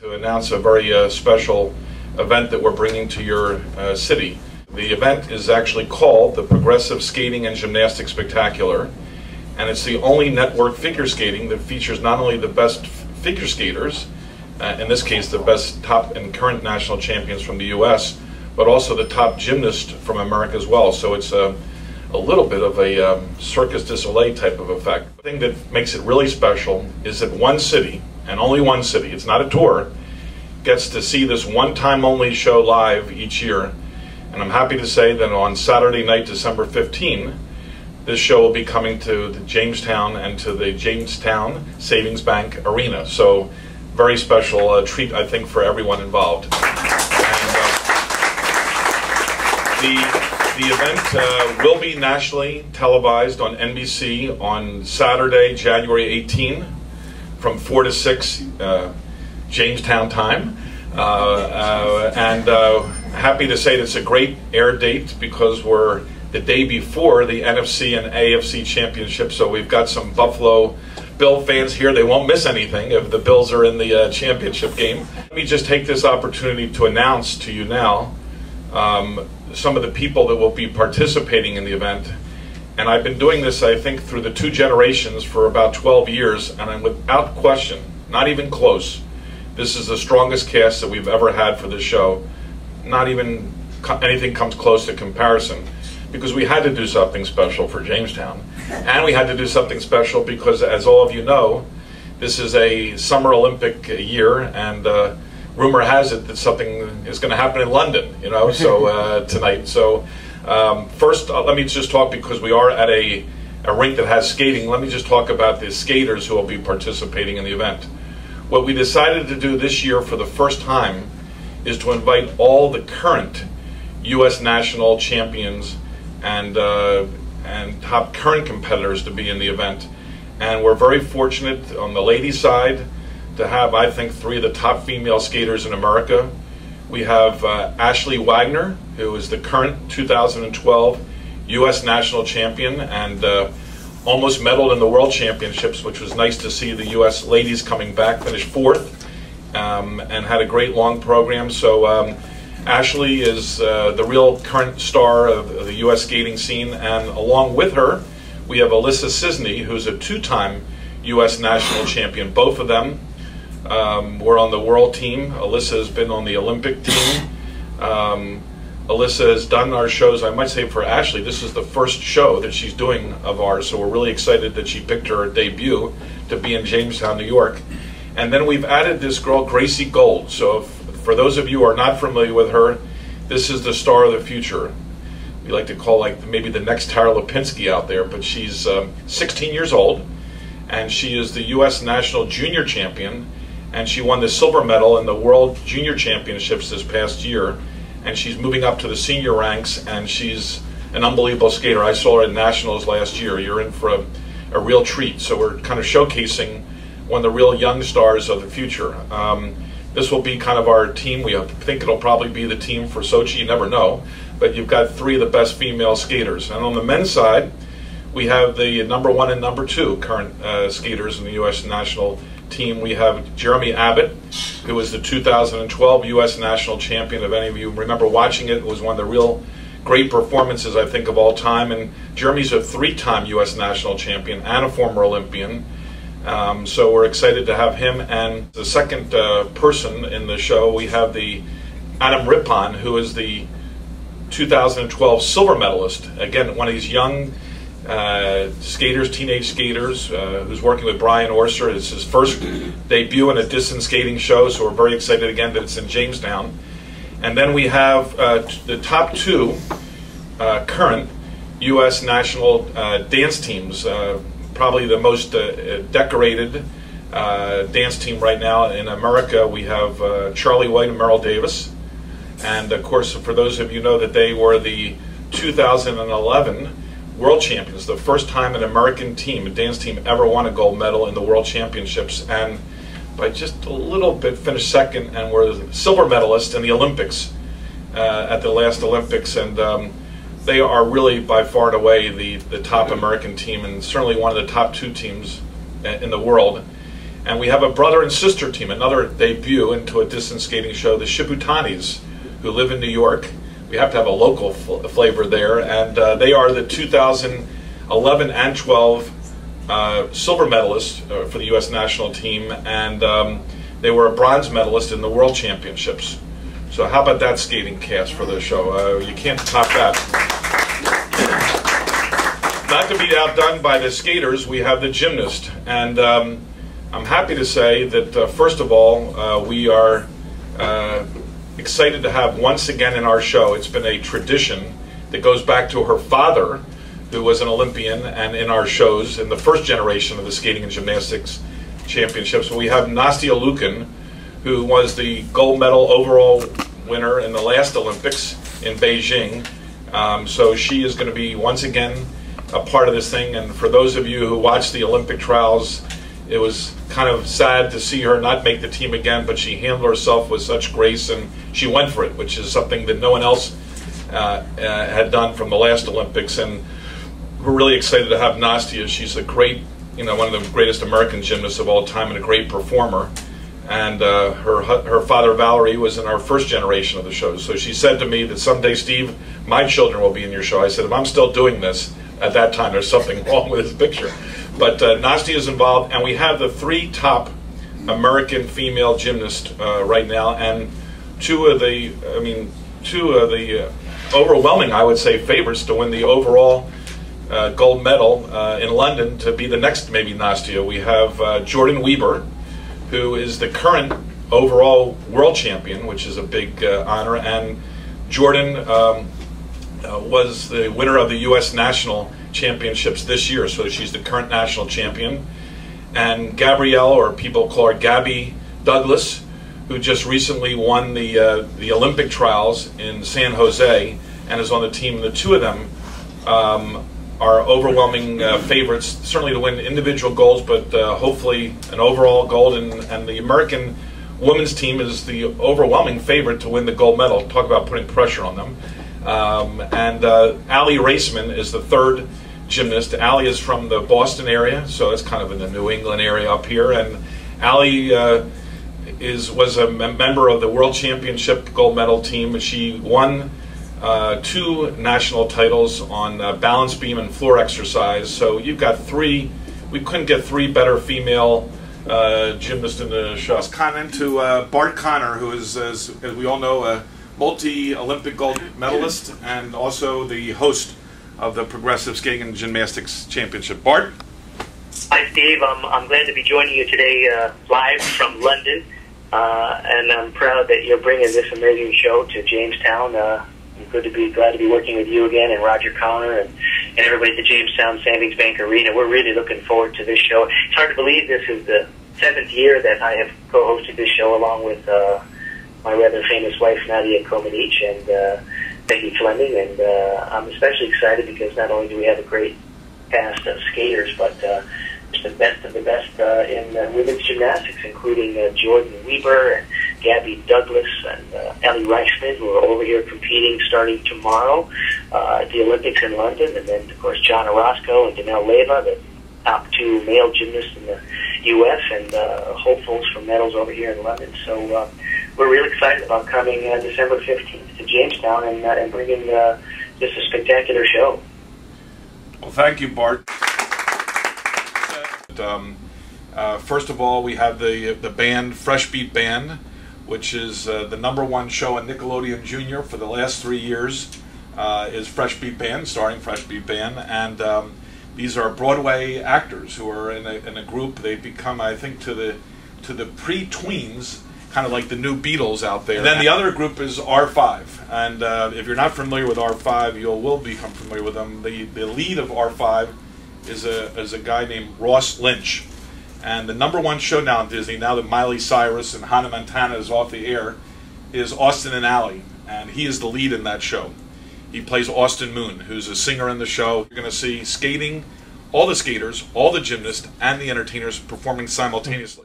To announce a very special event that we're bringing to your city. The event is actually called the Progressive Skating and Gymnastics Spectacular, and it's the only network figure skating that features not only the best figure skaters, in this case the best top and current national champions from the U.S., but also the top gymnast from America as well. So it's a little bit of a Circus du Soleil type of effect. The thing that makes it really special is that one city, and only one city, it's not a tour, gets to see this one-time only show live each year. And I'm happy to say that on Saturday night, December 15, this show will be coming to the Jamestown and to the Jamestown Savings Bank Arena. So very special treat, I think, for everyone involved. And the event will be nationally televised on NBC on Saturday, January 18, from 4 to 6 Jamestown time. Happy to say that it's a great air date because we're the day before the NFC and AFC championship, so we've got some Buffalo Bill fans here. They won't miss anything if the Bills are in the championship game. Let me just take this opportunity to announce to you now some of the people that will be participating in the event. And I've been doing this, I think, through the 2 generations for about 12 years, and I'm without question, not even close, this is the strongest cast that we've ever had for this show. Not even anything comes close to comparison, because we had to do something special for Jamestown. And we had to do something special because, as all of you know, this is a Summer Olympic year, and rumor has it that something is going to happen in London, you know, so tonight. So first, let me just talk, because we are at a rink that has skating, let me just talk about the skaters who will be participating in the event. What we decided to do this year for the first time is to invite all the current U.S. national champions and top current competitors to be in the event. And we're very fortunate on the ladies' side to have, I think, 3 of the top female skaters in America. We have Ashley Wagner, who is the current 2012 U.S. national champion and almost medaled in the World Championships, which was nice to see the U.S. ladies coming back, finished 4th, and had a great long program. So Ashley is the real current star of the U.S. skating scene, and along with her, we have Alyssa Cisney, who's a 2-time U.S. national champion. Both of them were on the world team. Alyssa has been on the Olympic team. Alyssa has done our shows. I might say for Ashley, this is the first show that she's doing of ours, so we're really excited that she picked her debut to be in Jamestown, New York. And then we've added this girl, Gracie Gold. So for those of you who are not familiar with her, this is the star of the future. We like to call like maybe the next Tara Lipinski out there, but she's 16 years old, and she is the U.S. National Junior Champion, and she won the silver medal in the World Junior Championships this past year. And she's moving up to the senior ranks, and she's an unbelievable skater. I saw her at Nationals last year. You're in for a real treat. So we're kind of showcasing one of the real young stars of the future. This will be kind of our team. We think it'll probably be the team for Sochi. You never know. But you've got 3 of the best female skaters. And on the men's side, we have the number 1 and number 2 current skaters in the U.S. national team. We have Jeremy Abbott, who was the 2012 U.S. national champion. If any of you remember watching it, was one of the real great performances, I think, of all time. And Jeremy's a 3-time U.S. national champion and a former Olympian. So we're excited to have him. And the second person in the show, we have the Adam Rippon, who is the 2012 silver medalist. Again, one of these young skaters, teenage skaters, who's working with Brian Orser. It's his first debut in a Disson skating show, so we're very excited again that it's in Jamestown. And then we have the top 2 current U.S. national dance teams, probably the most decorated dance team right now in America. We have Charlie White and Merrill Davis. And of course, for those of you know that they were the 2011 World Champions, the first time an American team, a dance team, ever won a gold medal in the World Championships, and by just a little bit finished 2nd, and were silver medalists in the Olympics at the last Olympics. And they are really by far and away the top American team, and certainly one of the top 2 teams in the world. And we have a brother and sister team, another debut into a distance skating show, the Shibutanis, who live in New York. We have to have a local flavor there, and they are the 2011 and 12 silver medalists for the U.S. national team, and they were a bronze medalist in the World Championships. So how about that skating cast for the show? You can't top that. Not to be outdone by the skaters, we have the gymnast, and I'm happy to say that first of all, we are excited to have once again in our show. It's been a tradition that goes back to her father, who was an Olympian, and in our shows in the first generation of the skating and gymnastics championships. We have Nastya Lukin, who was the gold medal overall winner in the last Olympics in Beijing. So she is going to be once again a part of this thing. And for those of you who watched the Olympic trials, it was kind of sad to see her not make the team again, but she handled herself with such grace and she went for it, which is something that no one else had done from the last Olympics. And we're really excited to have Nastya. She's a great, one of the greatest American gymnasts of all time and a great performer. And her father, Valerie, was in our first generation of the show. So she said to me that someday, Steve, my children will be in your show. I said, if I'm still doing this at that time, there's something wrong with this picture. But Nastya is involved, and we have the 3 top American female gymnasts right now, and two of the overwhelming, I would say, favorites to win the overall gold medal in London to be the next maybe Nastya. We have Jordan Weber, who is the current overall world champion, which is a big honor, and Jordan was the winner of the U.S. national championships this year, so she's the current national champion. And Gabrielle, or people call her Gabby Douglas, who just recently won the Olympic trials in San Jose and is on the team. The two of them are overwhelming favorites, certainly to win individual golds, but hopefully an overall gold. And the American women's team is the overwhelming favorite to win the gold medal. Talk about putting pressure on them. And Allie Raceman is the third gymnast. Allie is from the Boston area, so it's kind of in the New England area up here. And Allie was a member of the World Championship gold medal team. She won 2 national titles on balance beam and floor exercise. So you've got 3. We couldn't get 3 better female gymnasts in the show. Let's comment to Bart Connor, who is, as we all know, a multi-Olympic gold medalist and also the host of the Progressive Skating and Gymnastics Championship. Bart? Hi, Steve. I'm glad to be joining you today live from London, and I'm proud that you're bringing this amazing show to Jamestown. I'm glad to be working with you again, and Roger Connor and everybody at the Jamestown Savings Bank Arena. We're really looking forward to this show. It's hard to believe this is the 7th year that I have co-hosted this show along with my rather famous wife, Nadia Comaneci, and Becky Fleming. And I'm especially excited because not only do we have a great cast of skaters, but it's the best of the best in women's gymnastics, including Jordan Weber and Gabby Douglas and Ellie Reichman, who are over here competing starting tomorrow at the Olympics in London. And then, of course, John Orozco and Danelle Leyva, the top 2 male gymnasts in the U.S., and hopefuls for medals over here in London. So we're really excited about coming December 15th to Jamestown and bringing just a spectacular show. Well, thank you, Bart. First of all, we have the band, Fresh Beat Band, which is the #1 show on Nickelodeon Junior for the last 3 years, is Fresh Beat Band, starring Fresh Beat Band. And these are Broadway actors who are in a group. They've become, I think, to the pre-tweens, kind of like the new Beatles out there. And then the other group is R5, and if you're not familiar with R5, you will become familiar with them. The lead of R5 is a guy named Ross Lynch, and the #1 show now on Disney, now that Miley Cyrus and Hannah Montana is off the air, is Austin and Ally, and he is the lead in that show. He plays Austin Moon, who's a singer in the show. You're going to see skating, all the skaters, all the gymnasts, and the entertainers performing simultaneously.